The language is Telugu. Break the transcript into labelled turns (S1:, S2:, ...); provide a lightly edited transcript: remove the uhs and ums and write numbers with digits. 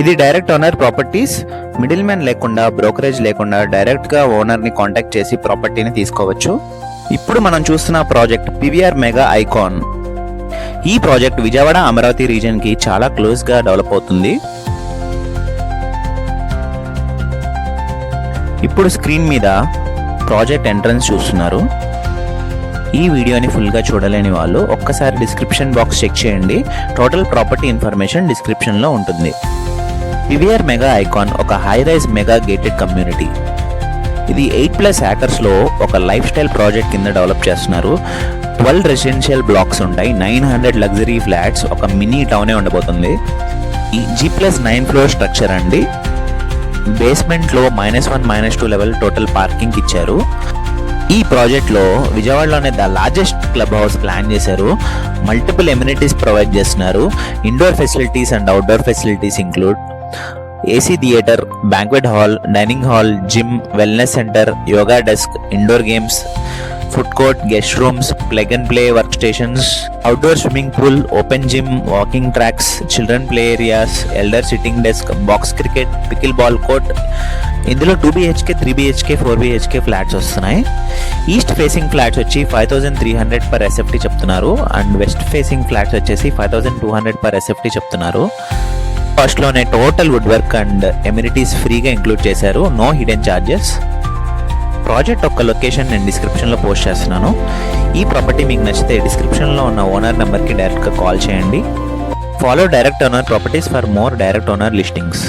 S1: ఇది direct owner properties. Middle man లేకుండా, బ్రోకరేజ్ లేకుండా డైరెక్ట్గా ఓనర్ని కాంటాక్ట్ చేసి ప్రాపర్టీని తీసుకోవచ్చు. ఇప్పుడు మనం చూస్తున్న ప్రాజెక్ట్ పివిఆర్ మెగా ఐకాన్. ఈ ప్రాజెక్ట్ విజయవాడ అమరావతి రీజియన్కి చాలా క్లోజ్గా డెవలప్ అవుతుంది. ఇప్పుడు స్క్రీన్ మీద ప్రాజెక్ట్ ఎంట్రన్స్ చూస్తున్నారు. ఈ వీడియోని ఫుల్గా చూడలేని వాళ్ళు ఒక్కసారి డిస్క్రిప్షన్ బాక్స్ చెక్ చేయండి. టోటల్ ప్రాపర్టీ ఇన్ఫర్మేషన్ డిస్క్రిప్షన్లో ఉంటుంది. పివిఆర్ మెగా ఐకాన్ ఒక high rise mega gated community. ఇది 8+ ఏకర్స్లో ఒక లైఫ్ స్టైల్ ప్రాజెక్ట్ కింద డెవలప్ చేస్తున్నారు. 12 రెసిడెన్షియల్ బ్లాక్స్ ఉంటాయి, 900 లగ్జరీ ఫ్లాట్స్, ఒక మినీ టౌనే ఉండబోతుంది. ఈ G+9 ఫ్లోర్ స్ట్రక్చర్ అండి. బేస్మెంట్లో -1, -2 లెవెల్ టోటల్ పార్కింగ్ ఇచ్చారు. ఈ ప్రాజెక్ట్లో విజయవాడలోనే the largest club house plan చేశారు. మల్టిపుల్ ఎమ్యూనిటీస్ ప్రొవైడ్ చేస్తున్నారు. Indoor facilities and outdoor facilities include AC theatre, banquet hall, dining hall, gym, wellness centre, yoga desk, indoor games, food court, guest rooms, plug and play work stations, outdoor swimming pool, open gym, walking tracks, children play areas, elder sitting desk, box cricket, pickle ball court. ఇందులో 2 BHK, 3 BHK, 4 BHK ఫ్లాట్స్ వస్తున్నాయి. ఈస్ట్ ఫేసింగ్ ఫ్లాట్స్ వచ్చి 5300 per SFT చెప్తున్నారు. అండ్ వెస్ట్ ఫేసింగ్ ఫ్లాట్స్ వచ్చేసి 5200 per SFT చెప్తున్నారు. కాస్ట్లోనే total wood work and amenities ఫ్రీగా ఇంక్లూడ్ చేశారు. No hidden charges. ప్రాజెక్ట్ యొక్క లొకేషన్ నేను డిస్క్రిప్షన్లో పోస్ట్ చేస్తున్నాను. ఈ ప్రాపర్టీ మీకు నచ్చితే డిస్క్రిప్షన్లో ఉన్న ఓనర్ నెంబర్కి డైరెక్ట్గా కాల్ చేయండి. Follow direct owner properties for more direct owner listings.